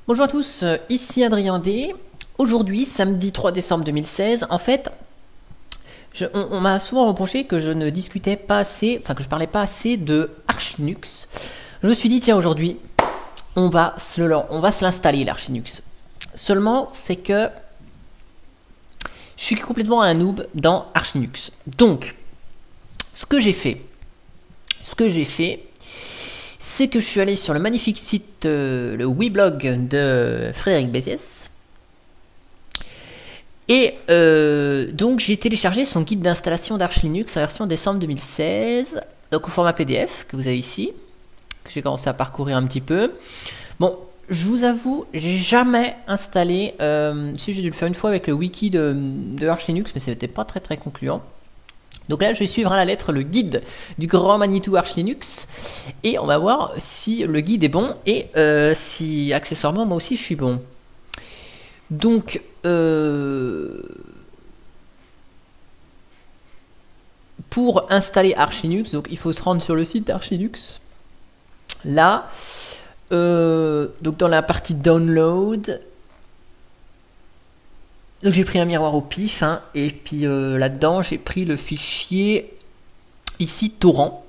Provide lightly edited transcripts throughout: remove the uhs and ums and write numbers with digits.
Bonjour à tous, ici Adrien D. Aujourd'hui, samedi 3 décembre 2016, en fait, on m'a souvent reproché que je ne discutais pas assez, enfin que je parlais pas assez de Arch Linux. Je me suis dit, tiens, aujourd'hui, on va se l'installer, l'Arch Linux. Seulement, c'est que je suis complètement un noob dans Arch Linux. Donc, ce que j'ai fait, c'est que je suis allé sur le magnifique site, le weblog de Frédéric Béziès. Et donc j'ai téléchargé son guide d'installation d'Arch Linux en version décembre 2016, donc au format PDF que vous avez ici, que j'ai commencé à parcourir un petit peu. Bon, je vous avoue, j'ai jamais installé, si j'ai dû le faire une fois avec le wiki de Arch Linux, mais c'était pas très concluant. Donc là, je vais suivre à la lettre le guide du grand Manitou Arch Linux et on va voir si le guide est bon et si accessoirement moi aussi je suis bon. Donc, pour installer Arch Linux, donc il faut se rendre sur le site d'Arch Linux. Là, donc dans la partie download. Donc j'ai pris un miroir au pif, hein, et puis là-dedans j'ai pris le fichier ici torrent.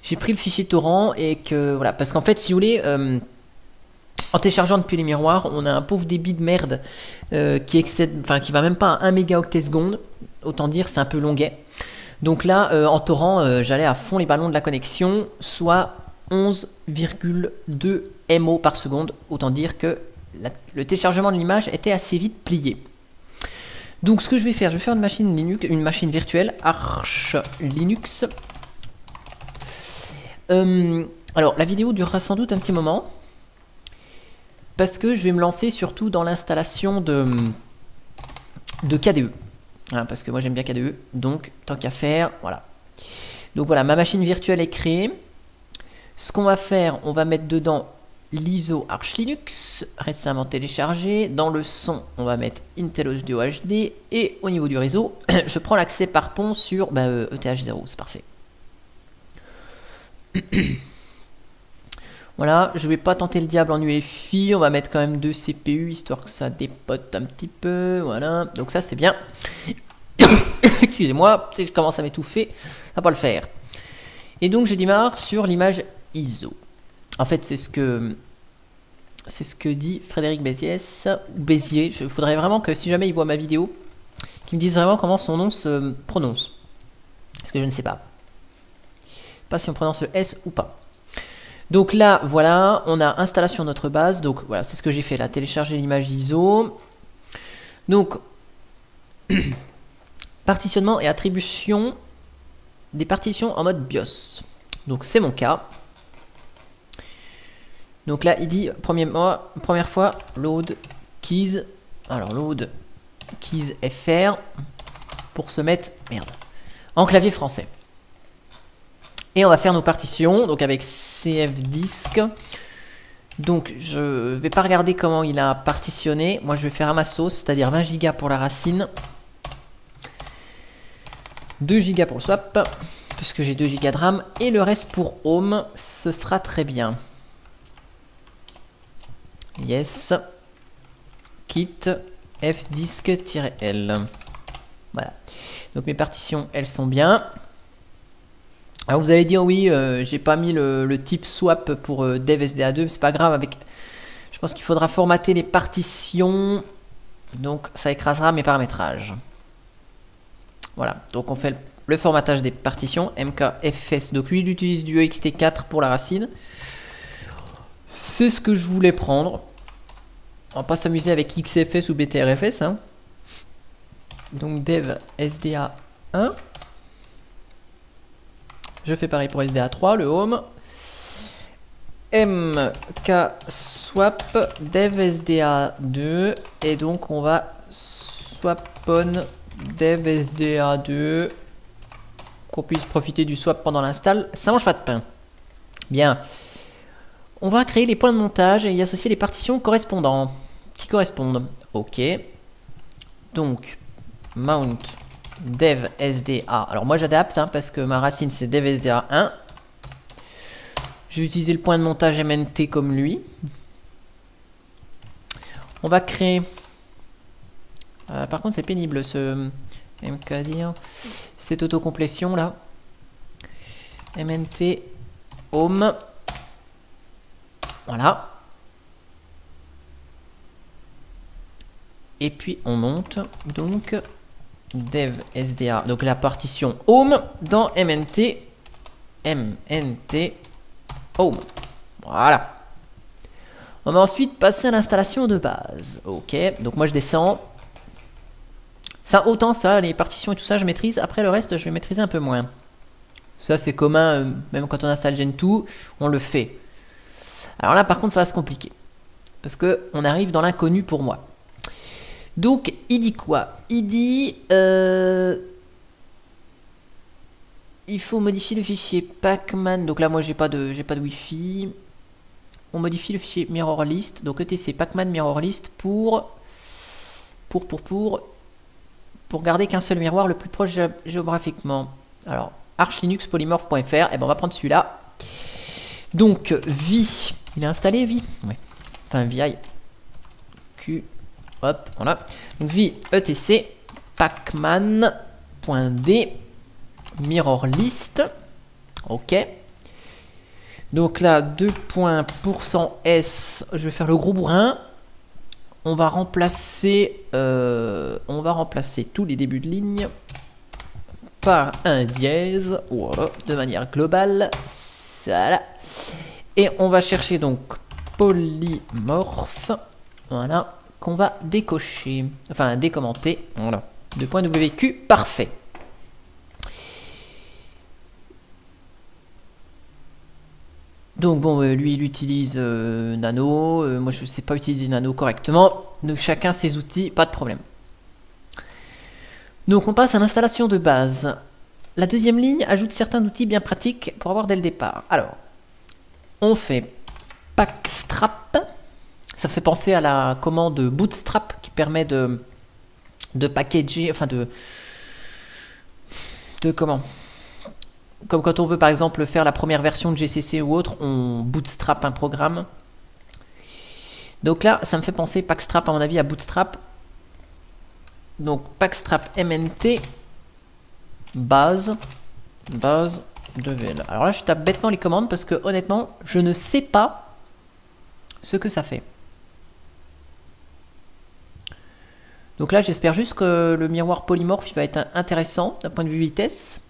J'ai pris le fichier torrent et que voilà, parce qu'en fait si vous voulez, en téléchargeant depuis les miroirs, on a un pauvre débit de merde qui excède, enfin qui va même pas à 1 mégaoctet seconde. Autant dire c'est un peu longuet. Donc là en torrent, j'allais à fond les ballons de la connexion, soit 11,2 MO par seconde. Autant dire que le téléchargement de l'image était assez vite plié. Donc ce que je vais faire une machine Linux, une machine virtuelle Arch Linux. Alors la vidéo durera sans doute un petit moment parce que je vais me lancer surtout dans l'installation de KDE. Hein, parce que moi j'aime bien KDE, donc tant qu'à faire, voilà. Donc voilà, ma machine virtuelle est créée. Ce qu'on va faire, on va mettre dedans l'ISO Arch Linux, récemment téléchargé. Dans le son, on va mettre Intel Audio HD. Et au niveau du réseau, je prends l'accès par pont sur ETH0, c'est parfait. Voilà, je vais pas tenter le diable en UEFI. On va mettre quand même 2 CPU, histoire que ça dépote un petit peu. Voilà, donc ça c'est bien. Excusez-moi, je commence à m'étouffer, ça va pas le faire. Et donc je démarre sur l'image ISO. En fait, c'est ce que dit Frédéric Béziès, ou Béziers. Il faudrait vraiment que si jamais il voit ma vidéo, qu'il me dise vraiment comment son nom se prononce. Parce que je ne sais pas. Pas si on prononce le S ou pas. Donc là, voilà, on a installation de notre base. Donc voilà, c'est ce que j'ai fait là, télécharger l'image ISO. Donc, partitionnement et attribution des partitions en mode BIOS. Donc c'est mon cas. Donc là, il dit première fois load keys. Alors load keys FR pour se mettre en clavier français. Et on va faire nos partitions donc avec CFDisk. Donc je vais pas regarder comment il a partitionné. Moi je vais faire à ma sauce, c'est-à-dire 20 Go pour la racine, 2 Go pour le swap, puisque j'ai 2 Go de RAM, et le reste pour home, ce sera très bien. Yes. Kit fdisk-l. Voilà. Donc mes partitions, elles sont bien. Alors vous allez dire oui, j'ai pas mis le type swap pour dev SDA2, c'est pas grave. Je pense qu'il faudra formater les partitions, donc ça écrasera mes paramétrages. Voilà. Donc on fait le formatage des partitions mkfs. Donc lui il utilise du ext4 pour la racine. C'est ce que je voulais prendre. On va pas s'amuser avec XFS ou BTRFS. Hein. Donc dev SDA 1. Je fais pareil pour SDA 3, le home. mkswap dev SDA 2. Et donc on va swap on dev SDA 2. Qu'on puisse profiter du swap pendant l'install. Ça mange pas de pain. Bien. On va créer les points de montage et y associer les partitions correspondantes. Qui correspondent. Ok. Donc, mount dev SDA. Alors moi j'adapte hein, parce que ma racine c'est dev SDA 1. Je vais utiliser le point de montage MNT comme lui. On va créer... par contre, c'est pénible ce MKDir. Cette autocomplétion là. MNT Home. Voilà. Et puis on monte donc dev SDA. Donc la partition Home dans MNT Home. Voilà. On va ensuite passer à l'installation de base. Ok, donc moi je descends. Ça, autant ça, les partitions et tout ça, je maîtrise. Après le reste, je vais maîtriser un peu moins. Ça, c'est commun, même quand on installe Gentoo, on le fait. Alors là, par contre, ça va se compliquer. Parce qu'on arrive dans l'inconnu pour moi. Donc, il dit quoi? Il dit... il faut modifier le fichier Pacman. Donc là, moi, j'ai pas de Wi-Fi. On modifie le fichier mirror list. Donc etc Pacman mirror list pour garder qu'un seul miroir le plus proche géographiquement. Alors, archlinuxpolymorph.fr. Et ben, on va prendre celui-là. Donc, vi. Il est installé, vi? Ouais. Enfin, vi. Q. Hop, voilà. Donc, vi etc pacman.d mirror list. Ok. Donc là, 2.%s, je vais faire le gros bourrin. On va remplacer tous les débuts de ligne par un dièse, voilà, de manière globale. Voilà. Et on va chercher donc polymorphe, voilà, qu'on va décocher, enfin décommenter, voilà. 2.wq, parfait. Donc bon, lui il utilise Nano, moi je ne sais pas utiliser Nano correctement, donc chacun ses outils, pas de problème. Donc on passe à l'installation de base. La deuxième ligne ajoute certains outils bien pratiques pour avoir dès le départ. Alors, on fait packstrap, ça fait penser à la commande bootstrap qui permet de packager, enfin de comment ? Comme quand on veut par exemple faire la première version de GCC ou autre, on bootstrap un programme. Donc là, ça me fait penser packstrap à mon avis à bootstrap. Donc packstrap mnt base devel. Alors là, je tape bêtement les commandes parce que honnêtement, je ne sais pas ce que ça fait. Donc là, j'espère juste que le miroir polymorphe il va être intéressant d'un point de vue vitesse.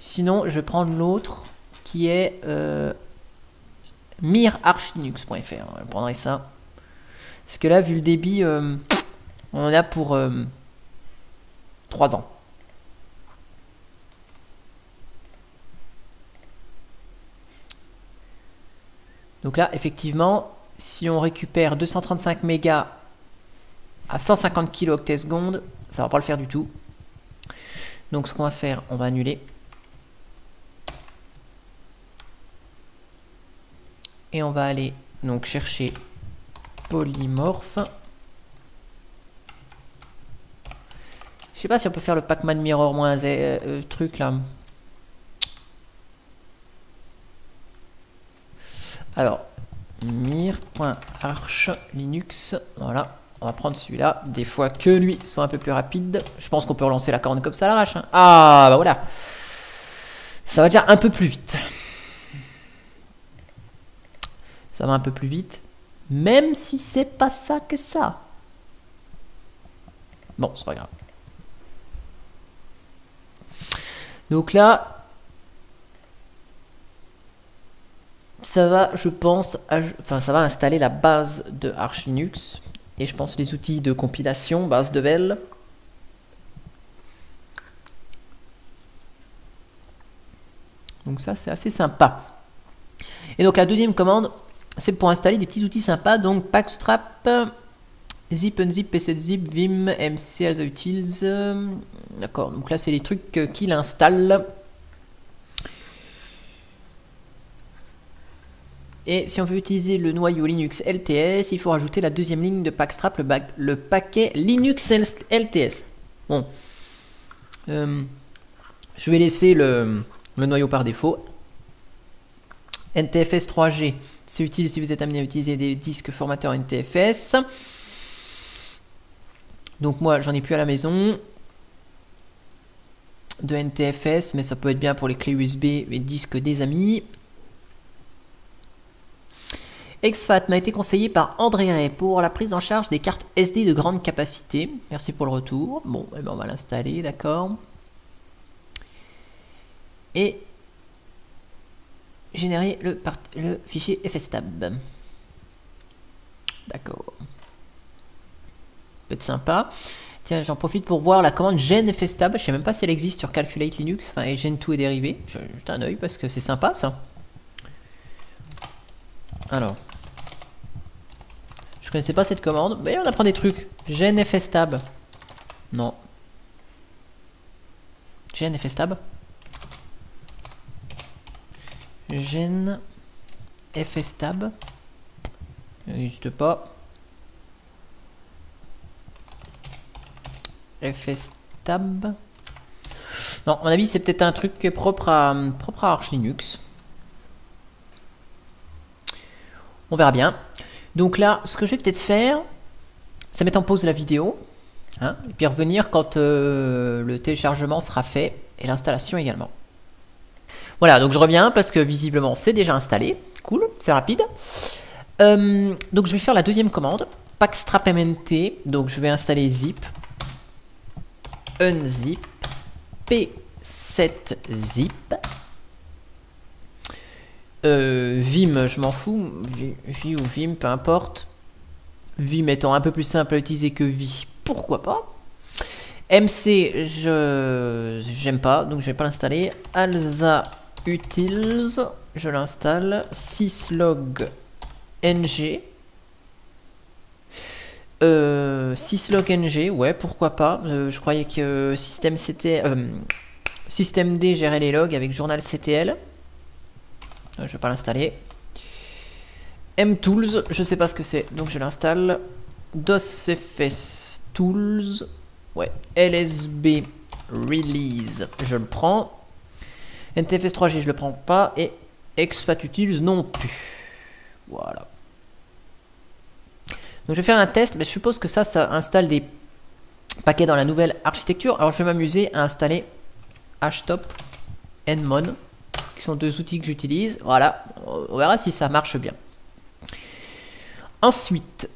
Sinon, je vais prendre l'autre qui est mirarchlinux.fr. Je prendrai ça. Parce que là, vu le débit, on en a pour 3 ans. Donc là, effectivement, si on récupère 235 mégas à 150 kilo-octets-secondes, ça va pas le faire du tout. Donc ce qu'on va faire, on va annuler. Et on va aller donc chercher polymorphe. Je sais pas si on peut faire le Pacman mirror moins truc là. Alors, mir.archlinux, voilà, on va prendre celui-là, des fois que lui soit un peu plus rapide. Je pense qu'on peut relancer la commande comme ça à l'arrache. Hein. Ah, bah voilà. Ça va déjà un peu plus vite. Ça va un peu plus vite, même si c'est pas ça que ça. Bon, c'est pas grave. Donc là, ça va, je pense, ça va installer la base de Arch Linux et je pense les outils de compilation, base devel. Donc ça, c'est assez sympa. Et donc la deuxième commande, c'est pour installer des petits outils sympas. Donc packstrap, zip, unzip, pszip, vim, mc, as utils. D'accord, donc là c'est les trucs qu'il installe. Et si on veut utiliser le noyau Linux LTS, il faut rajouter la deuxième ligne de packstrap, le paquet Linux LTS. Bon, je vais laisser le noyau par défaut. NTFS 3G, c'est utile si vous êtes amené à utiliser des disques formateurs NTFS. Donc moi, j'en ai plus à la maison. De NTFS, mais ça peut être bien pour les clés USB et disques des amis. Exfat m'a été conseillé par André Ray pour la prise en charge des cartes SD de grande capacité. Merci pour le retour. Bon, eh ben on va l'installer, d'accord. Et générer le fichier FSTab. D'accord. Peut être sympa. Tiens, j'en profite pour voir la commande gen FSTab. Je sais même pas si elle existe sur Calculate Linux. Enfin, et gen2 et dérivés. Je jette un oeil parce que c'est sympa ça. Alors. Je connaissais pas cette commande. Mais on apprend des trucs. Gen FSTab. Non. Gen FSTab. Gen FSTab. Il n'existe pas. FSTab. Non, à mon avis, c'est peut-être un truc propre à Arch Linux. On verra bien. Donc là, ce que je vais peut-être faire, c'est mettre en pause la vidéo. Hein, et puis revenir quand le téléchargement sera fait. Et l'installation également. Voilà, donc je reviens parce que visiblement, c'est déjà installé. Cool, c'est rapide. Donc je vais faire la deuxième commande. Packstrap-mnt. Donc je vais installer zip. Unzip. P7zip. Vim, je m'en fous. J ou Vim, peu importe. Vim étant un peu plus simple à utiliser que Vi, pourquoi pas. MC, j'aime pas, donc je vais pas l'installer. Alza utils, je l'installe. Syslog ng. Syslog ng, ouais, pourquoi pas. Je croyais que systemd gérait les logs avec journalctl. Je vais pas l'installer. mtools, je sais pas ce que c'est, donc je l'installe. dosfs tools, ouais, lsb release, je le prends. ntfs3g, je le prends pas. Et exfatutils non plus. Voilà. Donc je vais faire un test, mais je suppose que ça installe des paquets dans la nouvelle architecture. Alors je vais m'amuser à installer htop, nmon, qui sont deux outils que j'utilise. Voilà, on verra si ça marche bien. Ensuite,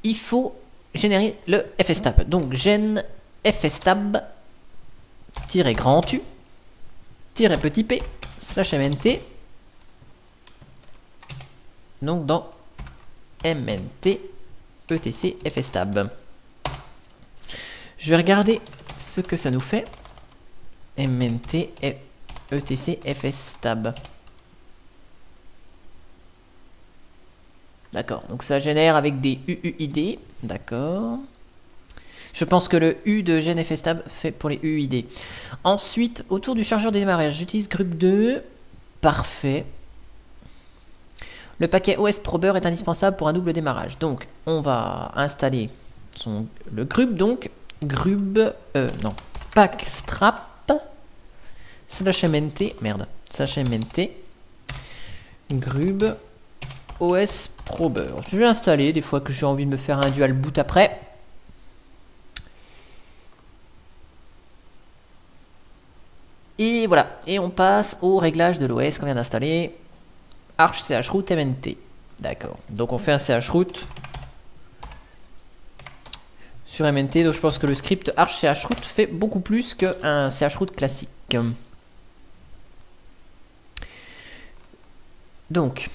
il faut générer le FSTab. Donc gen FSTab -grand U -petit p /mnt. Donc dans mnt etc FSTab. Je vais regarder ce que ça nous fait. mnt etc FSTab. D'accord, donc ça génère avec des UUID. D'accord. Je pense que le U de gen FSTab fait pour les UUID. Ensuite, autour du chargeur de démarrage, j'utilise grub2. Parfait. Le paquet OS Prober est indispensable pour un double démarrage. Donc, on va installer le grub. Donc, packstrap /mnt. Merde. /mnt. Grub OS Prober. Je vais l'installer des fois que j'ai envie de me faire un dual boot après. Et voilà. Et on passe au réglage de l'OS qu'on vient d'installer. Arch chroot mnt. D'accord. Donc on fait un chroot sur mnt. Donc je pense que le script arch chroot fait beaucoup plus qu'un chroot classique. Donc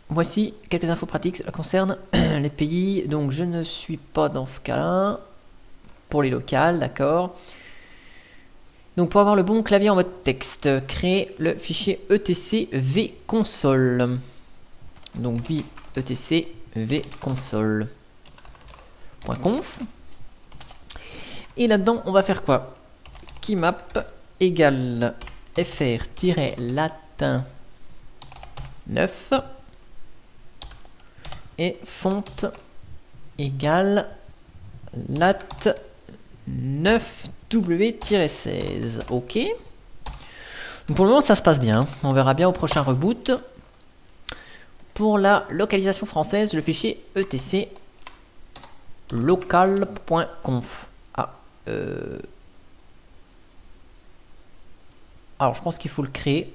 voici quelques infos pratiques. Cela concerne les pays. Donc je ne suis pas dans ce cas-là. Pour les locales, d'accord. Donc pour avoir le bon clavier en mode texte, créer le fichier etc vconsole. Donc etc vconsole.conf. Et là-dedans, on va faire quoi? Keymap égale fr-latin 9 et font égale lat 9W-16. Ok. Donc pour le moment, ça se passe bien. On verra bien au prochain reboot. Pour la localisation française, le fichier etc local.conf. Ah, alors je pense qu'il faut le créer.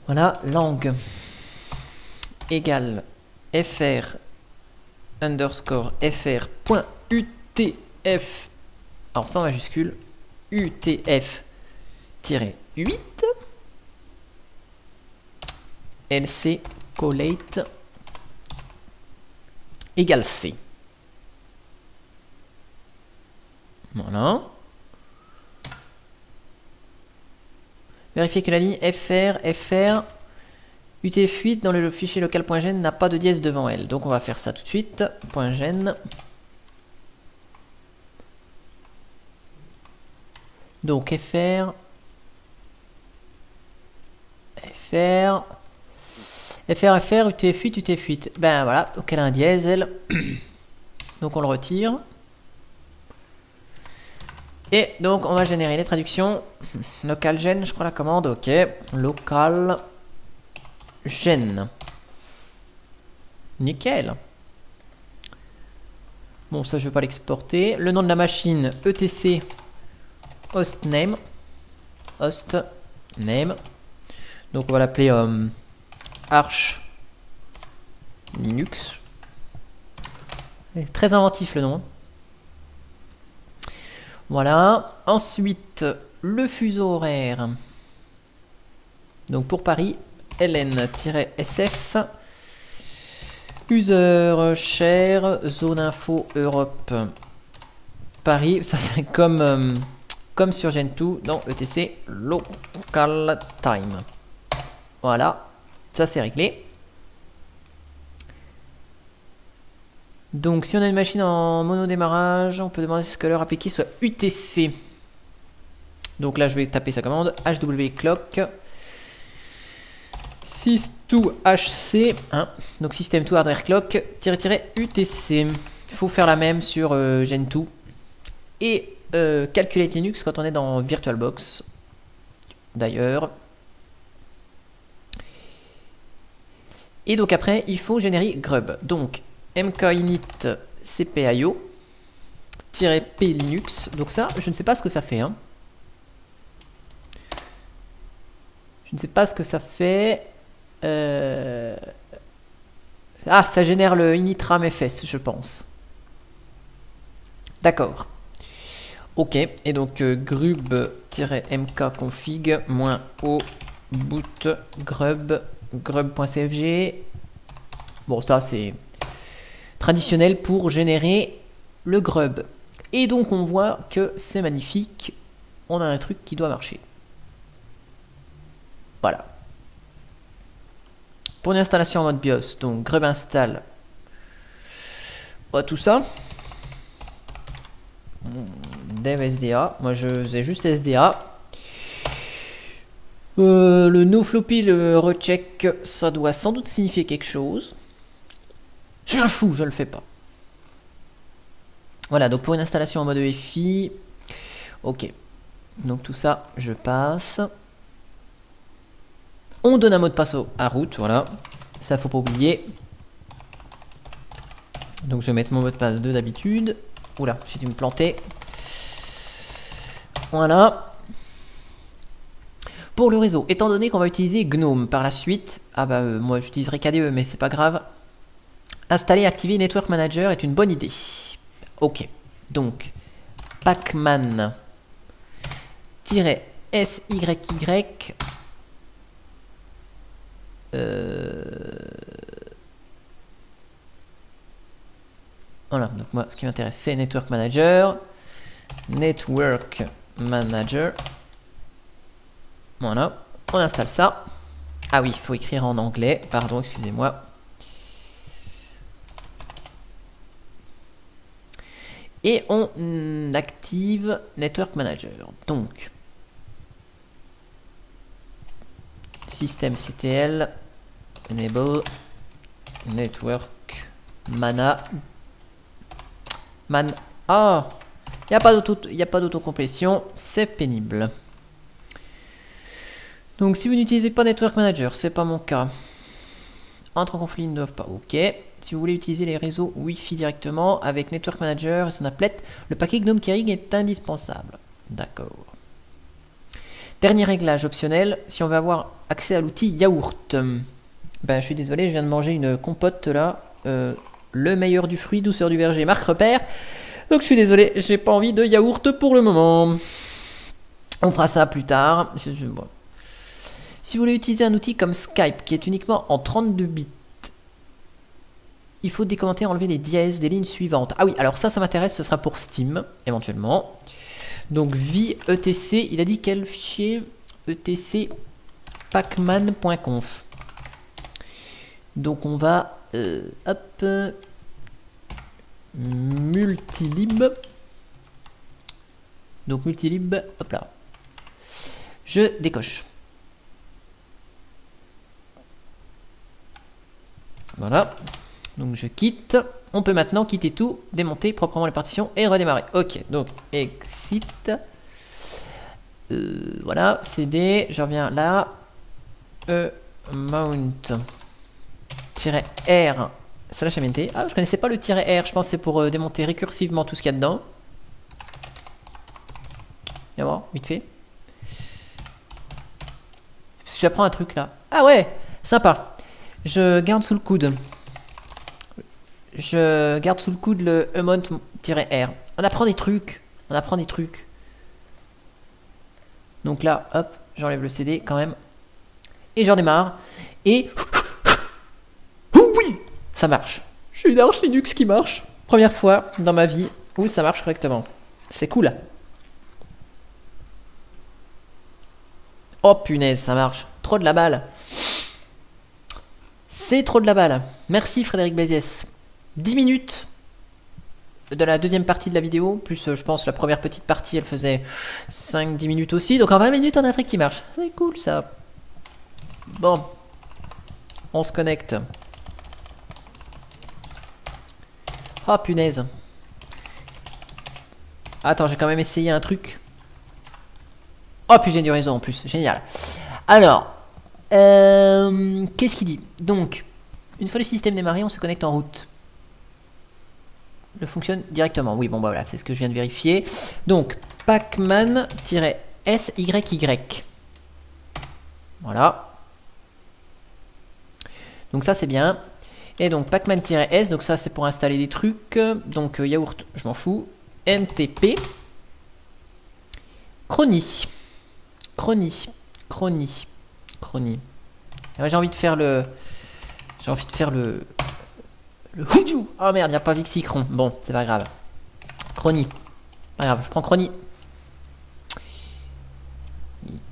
Voilà, langue égale fr underscore fr.utf, alors sans majuscule, utf-8 lc collate égale c. Voilà. Vérifiez que la ligne fr utf8 dans le fichier local.gen n'a pas de dièse devant elle. Donc on va faire ça tout de suite. .gen. Donc fr utf8. Ben voilà, donc elle a un dièse elle. Donc on le retire. Et donc on va générer les traductions. Local.gen, je crois la commande, ok. Local gen. Nickel. Bon, ça je vais pas l'exporter. Le nom de la machine, etc hostname. Hostname. Donc on va l'appeler Arch Linux. Très inventif le nom. Voilà. Ensuite, le fuseau horaire. Donc pour Paris, ln-sf. User share zone info Europe. Paris, ça c'est comme sur Gentoo dans etc local time. Voilà, ça c'est réglé. Donc si on a une machine en mono démarrage, on peut demander ce que l'heure appliquée soit UTC. Donc là je vais taper sa commande hw clock sys2hc, hein, donc system to hardware clock --UTC. Il faut faire la même sur Gentoo et calculate Linux quand on est dans VirtualBox d'ailleurs. Et donc après il faut générer grub. Donc mkinit cpio -p linux. Donc ça je ne sais pas ce que ça fait, hein. Je ne sais pas ce que ça fait. Ah, ça génère le initram fs, je pense. D'accord. Ok, et donc grub-mk config -o boot grub.cfg. Bon, ça c'est traditionnel pour générer le grub. Et donc on voit que c'est magnifique. On a un truc qui doit marcher. Voilà. Pour une installation en mode BIOS, donc grub install. Tout ça. Dev SDA. Moi je faisais juste SDA. Le no floppy, le recheck, ça doit sans doute signifier quelque chose. Je suis un fou, je le fais pas. Voilà, donc pour une installation en mode EFI. Ok. Donc tout ça, je passe. On donne un mot de passe à root, voilà. Ça, faut pas oublier. Donc je vais mettre mon mot de passe de d'habitude. Oula, j'ai dû me planter. Voilà. Pour le réseau, étant donné qu'on va utiliser GNOME par la suite, ah bah moi j'utiliserai KDE mais c'est pas grave. Installer et activer Network Manager est une bonne idée. Ok, donc pacman-syy. Voilà, donc moi ce qui m'intéresse c'est Network Manager. Network Manager. Voilà, on installe ça. Ah oui, il faut écrire en anglais, pardon, excusez-moi. Et on active Network Manager. Donc, systemctl enable network ah, il n'y a pas d'autocomplétion, c'est pénible. Donc si vous n'utilisez pas Network Manager, c'est pas mon cas. Entre en conflit, ils ne doivent pas. Ok. Si vous voulez utiliser les réseaux Wi-Fi directement avec Network Manager et son applet, le paquet GNOME Keyring est indispensable. D'accord. Dernier réglage optionnel, si on veut avoir accès à l'outil Yaourt. Ben, je suis désolé, je viens de manger une compote là. Le meilleur du fruit, douceur du verger, marque repère. Donc je suis désolé, j'ai pas envie de yaourt pour le moment. On fera ça plus tard. Bon. Si vous voulez utiliser un outil comme Skype qui est uniquement en 32 bits, il faut décommenter, enlever les dièses des lignes suivantes. Ah oui, alors ça m'intéresse, ce sera pour Steam, éventuellement. Donc vi etc, il a dit quel fichier? etc pacman.conf. Donc on va hop multilib. Donc multilib, hop là. Je décoche. Voilà. Donc je quitte. On peut maintenant quitter tout, démonter proprement les partitions et redémarrer. Ok, donc exit. Voilà, CD, je reviens là. Mount -R slash MNT. Ah, je connaissais pas le -R, je pense que c'est pour démonter récursivement tout ce qu'il y a dedans. Viens voir, vite fait. J'apprends un truc là. Ah ouais, sympa. Je garde sous le coude. Je garde sous le coude le mount-R. On apprend des trucs. On apprend des trucs. Donc là, hop, j'enlève le CD quand même. Et j'en démarre. Et... oui, ça marche. J'ai une Arch Linux qui marche. Première fois dans ma vie où ça marche correctement. C'est cool. Oh punaise, ça marche. Trop de la balle. C'est trop de la balle. Merci Frédéric Béziès. 10 minutes de la deuxième partie de la vidéo, plus je pense la première petite partie elle faisait 5-10 minutes aussi, donc en 20 minutes on a un truc qui marche. C'est cool ça. Bon, on se connecte. Oh punaise. Attends, j'ai quand même essayé un truc. Oh puis j'ai du réseau en plus, génial. Alors, qu'est-ce qu'il dit? Donc, une fois le système démarré, on se connecte en route. Le fonctionne directement. Oui, bon bah voilà, c'est ce que je viens de vérifier. Donc, pacman-syy. Voilà. Donc ça c'est bien. Et donc pacman-s, donc ça c'est pour installer des trucs. Donc yaourt, je m'en fous. mtp. Chrony. Ouais, j'ai envie de faire le... Le Houjou. Oh merde, il n'y a pas Vixicron. Bon, c'est pas grave. Chrony. Pas grave, je prends Chrony.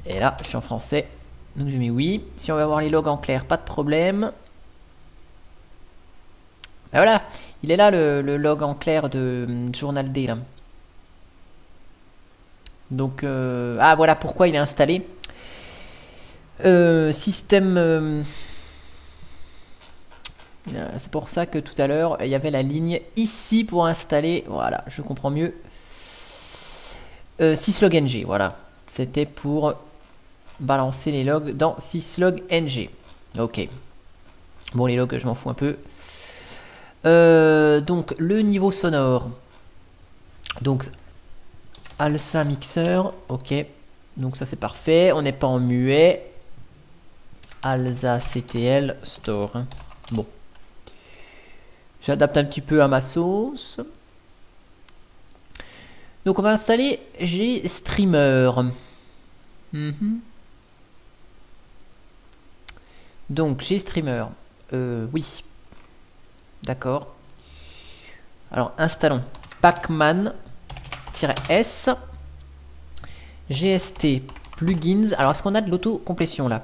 Et là, je suis en français. Donc j'ai mis oui. Si on veut avoir les logs en clair, pas de problème. Ben voilà, il est là le log en clair de Journal D là. Donc, ah voilà pourquoi il est installé. Système... c'est pour ça que tout à l'heure, il y avait la ligne ici pour installer. Voilà, je comprends mieux. Syslog-ng, voilà. C'était pour balancer les logs dans syslog-ng. Ok. Bon, les logs, je m'en fous un peu. Donc, le niveau sonore. Donc, Alsa Mixer. Ok. Donc, ça, c'est parfait. On n'est pas en muet. Alsa CTL Store. Bon. J'adapte un petit peu à ma sauce. Donc on va installer GStreamer. Donc GStreamer. Oui. D'accord. Alors installons pacman-s. GST plugins. Alors est-ce qu'on a de l'auto-complétion là?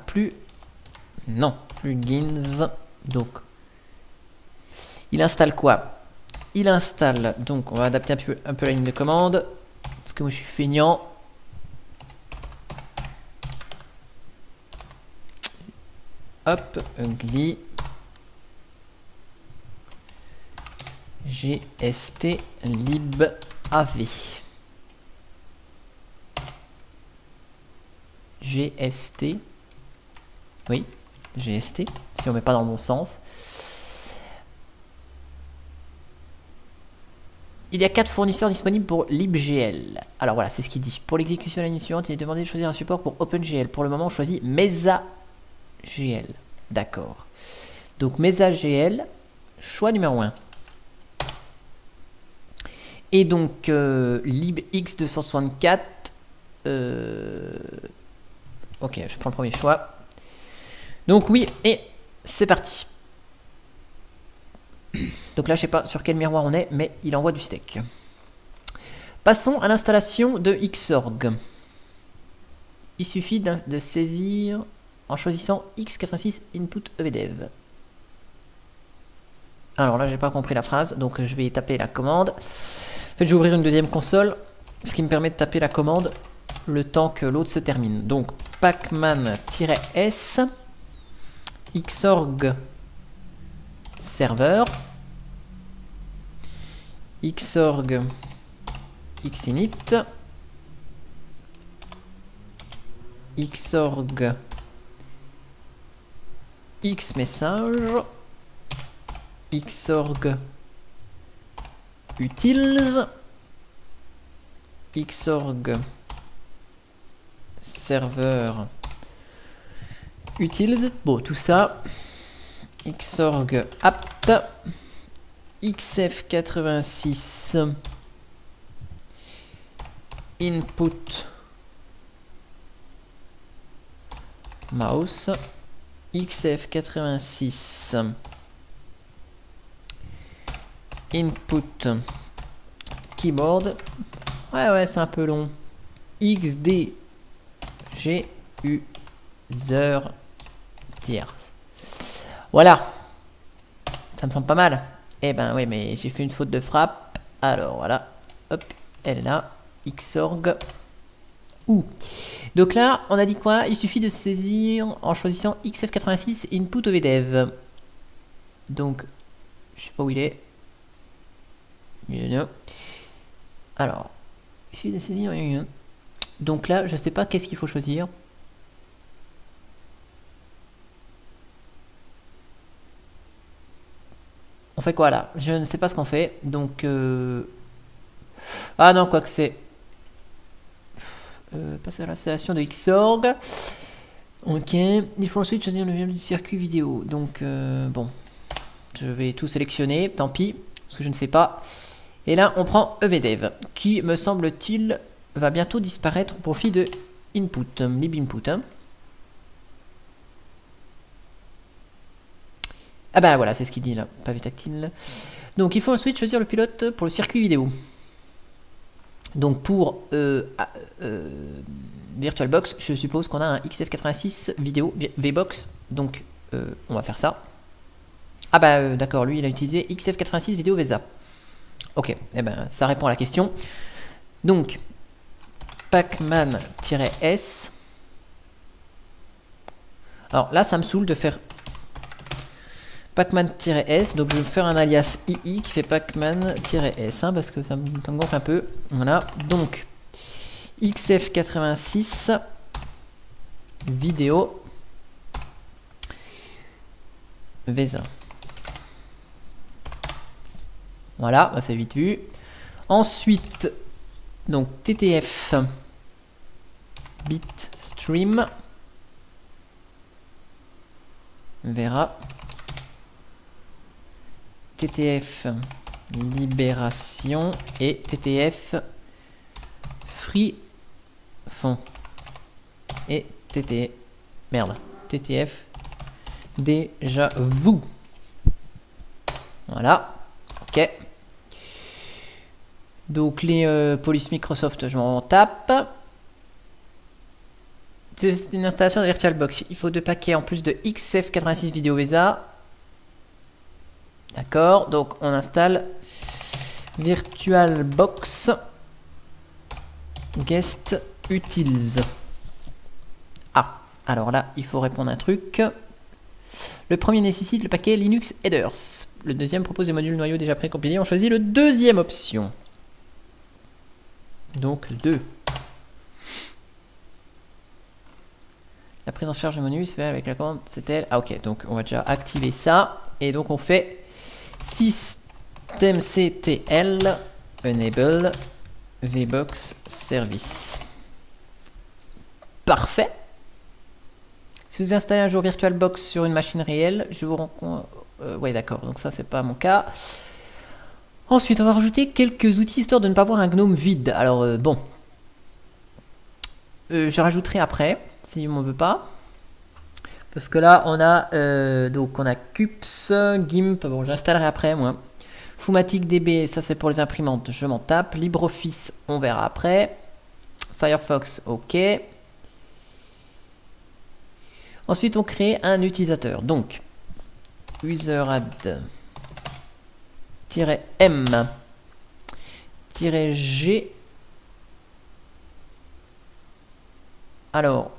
Non. Plugins. Donc. Il installe quoi? Il installe, donc on va adapter un peu la ligne de commande, parce que moi je suis feignant. Hop, ugly. GST lib AV. GST. Oui, GST si on met pas dans le bon sens. Il y a 4 fournisseurs disponibles pour libgl. Alors voilà, c'est ce qu'il dit. Pour l'exécution de la ligne suivante, il est demandé de choisir un support pour OpenGL. Pour le moment, on choisit MesaGL. D'accord. Donc MesaGL, choix numéro 1. Et donc libx264. Ok, je prends le premier choix. Donc oui, et c'est parti. Donc là, je sais pas sur quel miroir on est, mais il envoie du steak. Passons à l'installation de Xorg. Il suffit de saisir en choisissant x86 input evdev. Alors là, j'ai pas compris la phrase, donc je vais taper la commande. En fait, je vais ouvrir une deuxième console, ce qui me permet de taper la commande le temps que l'autre se termine. Donc pacman-s xorg serveur xorg xinit xorg xmessage xorg utils xorg serveur utils, bon tout ça, xorg apt xf86 input mouse xf86 input keyboard, ouais c'est un peu long, xd user tiers. Voilà, ça me semble pas mal. Eh ben oui, mais j'ai fait une faute de frappe. Alors voilà, hop, elle est là, xorg ou. Donc là, on a dit quoi? Il suffit de saisir en choisissant xf86 input ovdev. Donc, je sais pas où il est. Alors, il suffit de saisir. Donc là, je sais pas qu'est-ce qu'il faut choisir. On fait quoi là? Je ne sais pas ce qu'on fait. Donc, ah non, quoi que c'est. Passer à l'installation de Xorg. Ok. Il faut ensuite choisir le lien du circuit vidéo. Donc, bon. Je vais tout sélectionner. Tant pis. Parce que je ne sais pas. Et là, on prend evdev. Qui, me semble-t-il, va bientôt disparaître au profit de input. Libinput. Hein. Ah bah voilà, c'est ce qu'il dit là, pavé tactile. Donc il faut ensuite choisir le pilote pour le circuit vidéo. Donc pour VirtualBox, je suppose qu'on a un XF86 vidéo VBox. Donc on va faire ça. Ah bah d'accord, lui il a utilisé XF86 vidéo VESA. Ok, eh ben ça répond à la question. Donc pacman-s. Alors là ça me saoule de faire pacman-s, donc je vais faire un alias ii qui fait pacman-s, hein, parce que ça me gonfle un peu. Voilà, donc xf86 vidéo VESA. Voilà, c'est vite vu. Ensuite, donc ttf bitstream verra ttf libération et ttf free fond et ttf ttf déjà vous. Voilà, ok. Donc les polices Microsoft, je m'en tape. C'est une installation de VirtualBox. Il faut 2 paquets en plus de XF86 vidéo VESA. D'accord, donc on installe VirtualBox guest utils. Ah, alors là, il faut répondre à un truc. Le premier nécessite le paquet Linux headers. Le deuxième propose des modules noyaux déjà précompilés. On choisit le deuxième option. Donc 2. La prise en charge du menu se fait avec la commande CTL. Ah ok, donc on va déjà activer ça. Et donc on fait systemctl enable vbox service. Parfait. Si vous installez un jour VirtualBox sur une machine réelle, je vous rencontre... ouais d'accord, donc ça c'est pas mon cas. Ensuite on va rajouter quelques outils histoire de ne pas avoir un GNOME vide. Alors bon, je rajouterai après si on ne veut pas. Parce que là on a donc on a Cups, GIMP, bon j'installerai après moi. Fumatic DB, ça c'est pour les imprimantes, je m'en tape. LibreOffice, on verra après. Firefox, ok. Ensuite, on crée un utilisateur. Donc, useradd-m-g. Alors,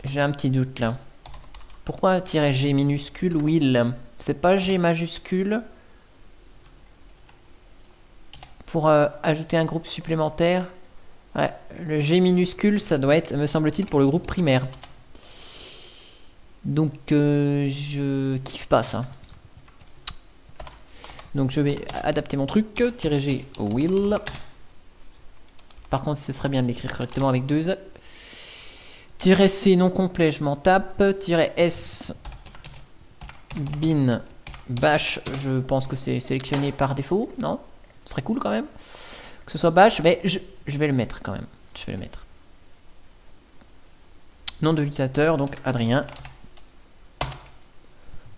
j'ai un petit doute là. Pourquoi -g minuscule, will? C'est pas G majuscule pour ajouter un groupe supplémentaire? Ouais, le G minuscule, ça doit être, me semble-t-il, pour le groupe primaire. Donc, je kiffe pas ça. Donc, je vais adapter mon truc. -g will. Par contre, ce serait bien de l'écrire correctement avec 2 E. -c non complet, je m'en tape. -s bin bash, je pense que c'est sélectionné par défaut, non? Ce serait cool quand même. Que ce soit bash, mais je vais le mettre quand même. Je vais le mettre. Nom de l'utilisateur, donc Adrien.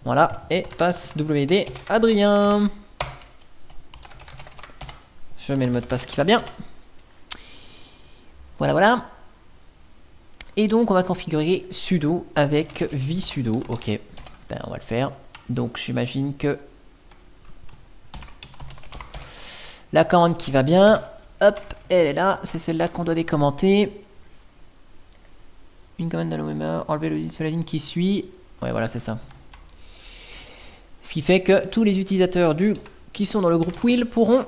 Voilà, et passe WD Adrien. Je mets le mot de passe qui va bien. Voilà, voilà. Et donc on va configurer sudo avec vsudo. Ok, ben, on va le faire. Donc j'imagine que la commande qui va bien, hop, elle est là, c'est celle-là qu'on doit décommenter. Une commande de la enlever le lien sur la ligne qui suit. Ouais, voilà, c'est ça. Ce qui fait que tous les utilisateurs qui sont dans le groupe will pourront,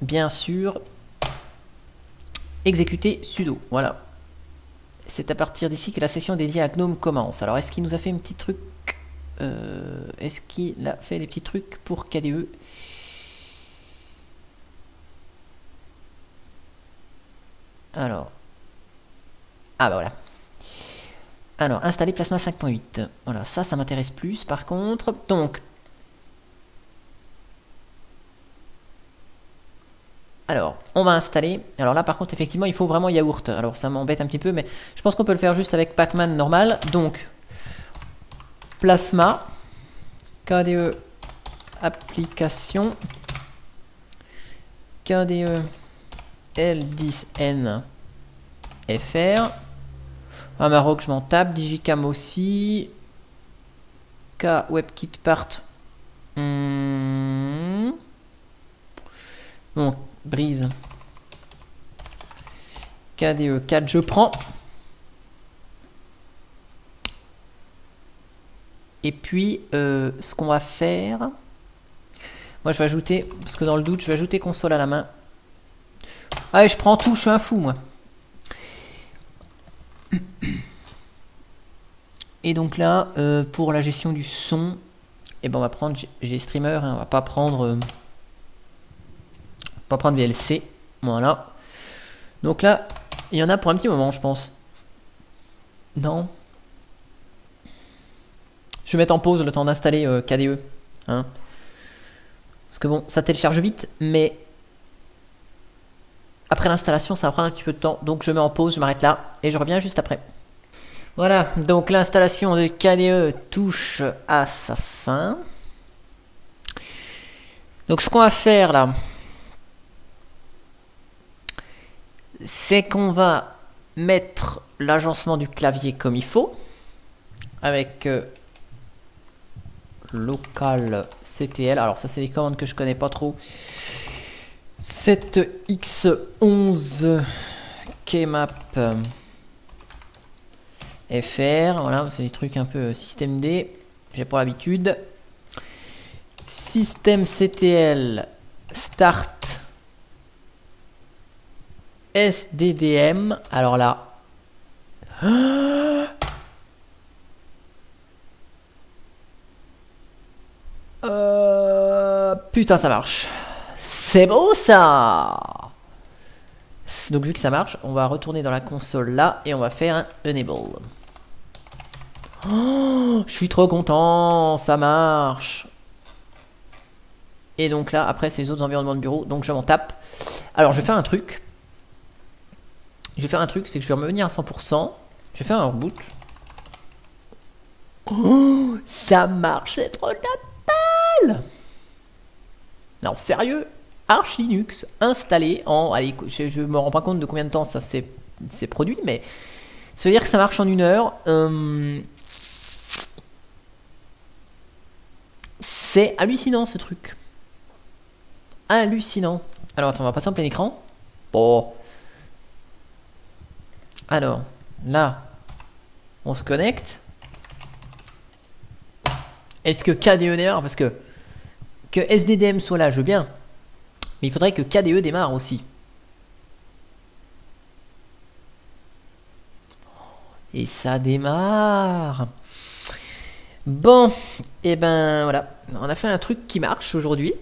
bien sûr, exécuter sudo. Voilà. C'est à partir d'ici que la session dédiée à GNOME commence. Alors, est-ce qu'il nous a fait un petit truc est-ce qu'il a fait des petits trucs pour KDE? Alors, ah bah voilà. Alors, installer Plasma 5.8. Voilà, ça m'intéresse plus par contre. Donc, alors, on va installer. Alors là, par contre, effectivement, il faut vraiment Yaourt. Alors, ça m'embête un petit peu, mais je pense qu'on peut le faire juste avec Pacman normal. Donc, Plasma, KDE application, KDE L10N FR. Ah, Maroc, je m'en tape. Digicam aussi. K WebKit part. Bon, Brise. KDE 4, je prends. Et puis, ce qu'on va faire... Moi, je vais ajouter... Parce que dans le doute, je vais ajouter console à la main. Allez, je prends tout, je suis un fou, moi. Et donc là, pour la gestion du son, eh ben, on va prendre GStreamer, hein, on va pas prendre VLC. Voilà. Donc là, il y en a pour un petit moment, je pense. Non. Je vais mettre en pause le temps d'installer KDE. Hein. Parce que bon, ça télécharge vite, mais après l'installation, ça va prendre un petit peu de temps. Donc je mets en pause, je m'arrête là et je reviens juste après. Voilà, donc l'installation de KDE touche à sa fin. Donc ce qu'on va faire là, c'est qu'on va mettre l'agencement du clavier comme il faut, avec local CTL. Alors ça c'est des commandes que je connais pas trop. 7x11 kmap fr, voilà, c'est des trucs un peu systemd, j'ai pas l'habitude. Systemctl start SDDM. Alors là. Putain, ça marche. C'est beau ça. Donc vu que ça marche, on va retourner dans la console là et on va faire un enable. Oh, je suis trop content, ça marche. Et donc là, après, c'est les autres environnements de bureau, donc je m'en tape. Alors, je vais faire un truc. C'est que je vais revenir à 100%. Je vais faire un reboot. Oh, ça marche, c'est trop de la balle. Non, sérieux, Arch Linux installé en... Allez, je me rends pas compte de combien de temps ça s'est produit, mais ça veut dire que ça marche en 1 heure. C'est hallucinant ce truc. Hallucinant. Alors attends, on va passer en plein écran. Bon. Alors, là, on se connecte. Est-ce que KDE démarre? Parce que SDDM soit là, je veux bien. Mais il faudrait que KDE démarre aussi. Et ça démarre. Bon, et ben voilà. On a fait un truc qui marche aujourd'hui.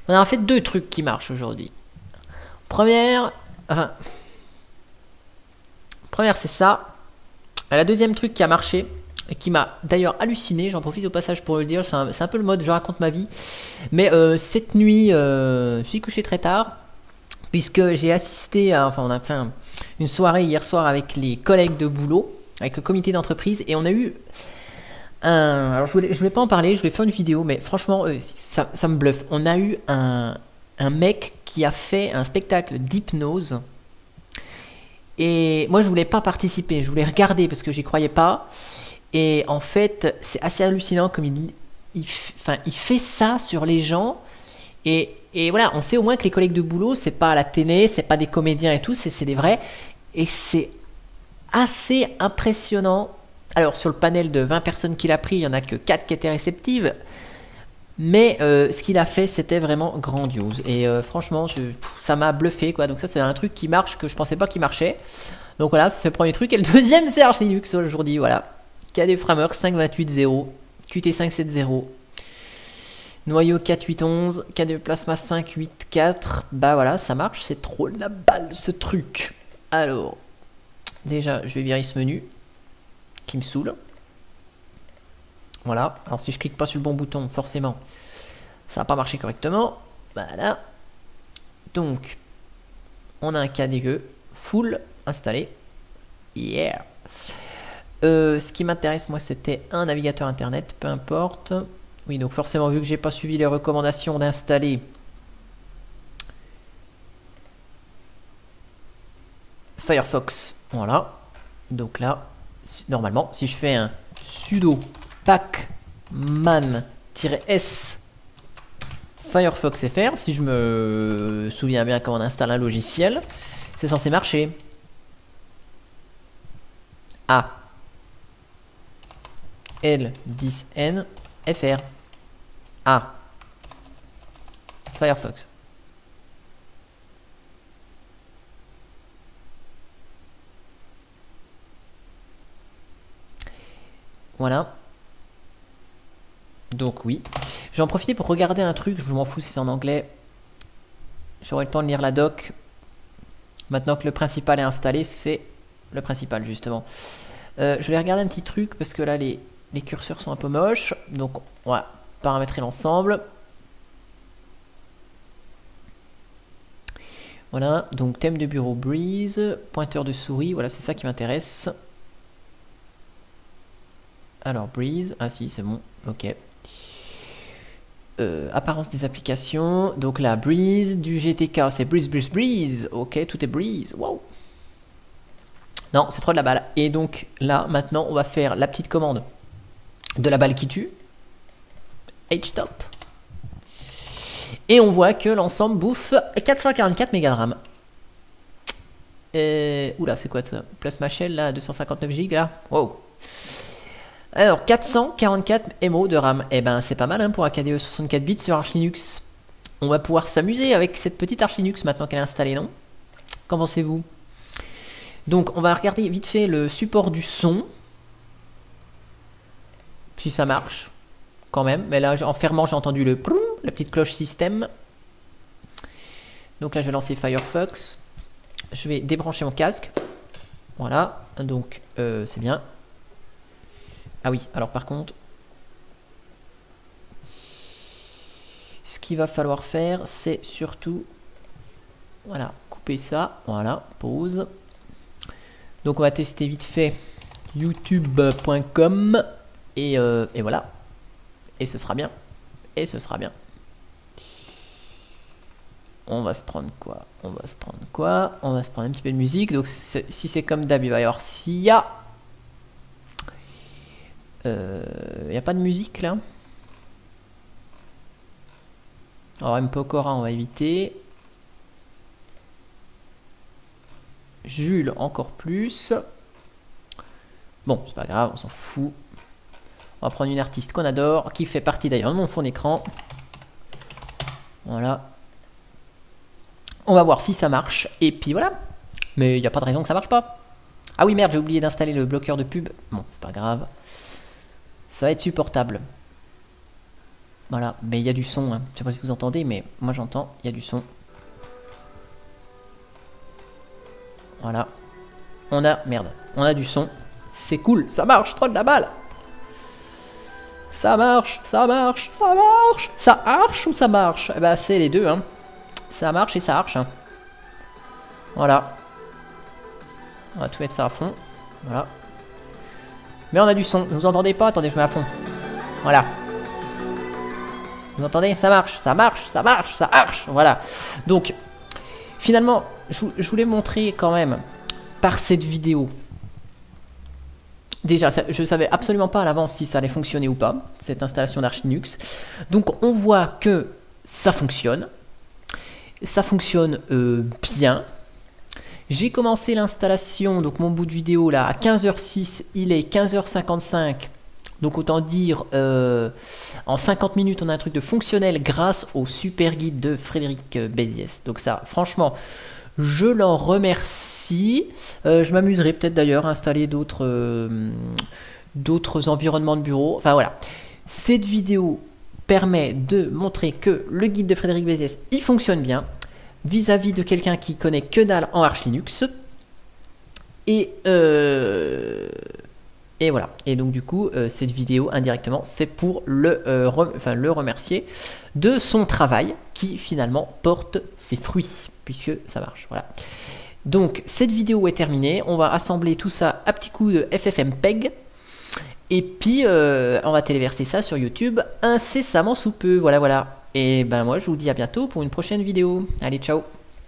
On a fait 2 trucs qui marchent aujourd'hui. Première, c'est ça. La deuxième truc qui a marché, et qui m'a d'ailleurs halluciné, j'en profite au passage pour le dire, c'est un peu le mode je raconte ma vie. Mais cette nuit, je suis couché très tard, puisque j'ai assisté à, on a fait une soirée hier soir avec les collègues de boulot, avec le comité d'entreprise, et on a eu alors je voulais pas en parler, je voulais faire une vidéo, mais franchement, ça me bluffe. On a eu un mec qui a fait un spectacle d'hypnose. Et moi, je voulais pas participer, je voulais regarder parce que j'y croyais pas. Et en fait, c'est assez hallucinant comme il fait ça sur les gens. Et voilà, on sait au moins que les collègues de boulot, c'est pas à la télé, c'est pas des comédiens et tout, c'est des vrais. Et c'est assez impressionnant. Alors, sur le panel de 20 personnes qu'il a pris, il n'y en a que 4 qui étaient réceptives. Mais ce qu'il a fait, c'était vraiment grandiose. Et franchement, ça m'a bluffé, quoi. Donc ça, c'est un truc qui marche que je pensais pas qu'il marchait. Donc voilà, c'est le premier truc. Et le deuxième, c'est Arch Linux aujourd'hui, voilà. KDE Framework 5.28.0, Qt 5.7.0, noyau 4.8.11, KDE Plasma 5.8.4. Bah voilà, ça marche. C'est trop la balle, ce truc. Alors, déjà, je vais virer ce menu qui me saoule. Voilà, alors si je clique pas sur le bon bouton, forcément, ça va pas marcher correctement. Voilà. Donc, on a un KDE full installé. Yeah. Ce qui m'intéresse, moi, c'était un navigateur internet, peu importe. Oui, donc forcément, vu que j'ai pas suivi les recommandations d'installer Firefox, voilà. Donc là, normalement, si je fais un sudo pacman-s Firefox FR, si je me souviens bien quand on installe un logiciel, c'est censé marcher. A L10N FR A Firefox. Voilà. Donc oui. J'en profite pour regarder un truc, je m'en fous si c'est en anglais. J'aurai le temps de lire la doc. Maintenant que le principal est installé, c'est le principal justement. Je vais regarder un petit truc parce que là les curseurs sont un peu moches. Donc on va paramétrer l'ensemble. Voilà, donc thème de bureau Breeze, pointeur de souris, voilà c'est ça qui m'intéresse. Alors Breeze, ah si c'est bon, ok. Apparence des applications, donc là Breeze, du GTK, c'est Breeze, Breeze, Breeze, ok, tout est Breeze, wow. Non, c'est trop de la balle. Et donc là, maintenant, on va faire la petite commande de la balle qui tue, htop. Et on voit que l'ensemble bouffe 444 mégas de RAM. Oula, c'est quoi ça? Plasma Shell là, 259 Go là, wow. Alors, 444 MO de RAM. Eh ben, c'est pas mal hein, pour un KDE 64 bits sur Arch Linux. On va pouvoir s'amuser avec cette petite Arch Linux maintenant qu'elle est installée, non? Qu'en pensez-vous? Donc, on va regarder vite fait le support du son. Si ça marche, quand même. Mais là, en fermant, j'ai entendu le proum, la petite cloche système. Donc là, je vais lancer Firefox. Je vais débrancher mon casque. Voilà, donc c'est bien. Ah oui, alors par contre, ce qu'il va falloir faire, c'est surtout, voilà, couper ça. Voilà, pause. Donc on va tester vite fait youtube.com et voilà. Et ce sera bien. Et ce sera bien. On va se prendre quoi? On va se prendre quoi? On va se prendre un petit peu de musique. Donc si c'est comme d'hab, il va y avoir Sia. Il n'y a pas de musique là. Alors Mpokora, on va éviter. Jules, encore plus. Bon, c'est pas grave, on s'en fout. On va prendre une artiste qu'on adore, qui fait partie d'ailleurs de mon fond d'écran. Voilà. On va voir si ça marche. Et puis voilà. Mais il n'y a pas de raison que ça marche pas. Ah oui, merde, j'ai oublié d'installer le bloqueur de pub. Bon, c'est pas grave. Ça va être supportable. Voilà, mais il y a du son. Hein. Je sais pas si vous entendez, mais moi j'entends, il y a du son. Voilà. On a du son. C'est cool, ça marche, trop de la balle. Ça marche, ça marche, ça marche. Ça arche ou ça marche? Eh ben, c'est les deux, hein. Ça marche et ça arche. Hein. Voilà. On va tout mettre ça à fond. Voilà. Mais on a du son. Vous entendez pas? Attendez, je mets à fond. Voilà. Vous entendez? Ça marche, ça marche, ça marche, ça arche. Voilà. Donc, finalement, je voulais montrer quand même par cette vidéo. Déjà, je savais absolument pas à l'avance si ça allait fonctionner ou pas, cette installation d'Arch Linux. Donc, on voit que ça fonctionne. Ça fonctionne bien. J'ai commencé l'installation, donc mon bout de vidéo là, à 15h06, il est 15h55. Donc autant dire, en 50 minutes, on a un truc de fonctionnel grâce au super guide de Frédéric Béziès. Donc ça, franchement, je l'en remercie. Je m'amuserai peut-être d'ailleurs à installer d'autres environnements de bureau. Enfin voilà, cette vidéo permet de montrer que le guide de Frédéric Béziès, il fonctionne bien vis-à-vis de quelqu'un qui connaît que dalle en Arch Linux. Et voilà. Et donc du coup, cette vidéo, indirectement, c'est pour le remercier de son travail qui finalement porte ses fruits, puisque ça marche. Voilà. Donc cette vidéo est terminée. On va assembler tout ça à petits coups de FFmpeg. Et puis, on va téléverser ça sur YouTube incessamment sous peu. Voilà, voilà. Et ben moi, je vous dis à bientôt pour une prochaine vidéo. Allez, ciao!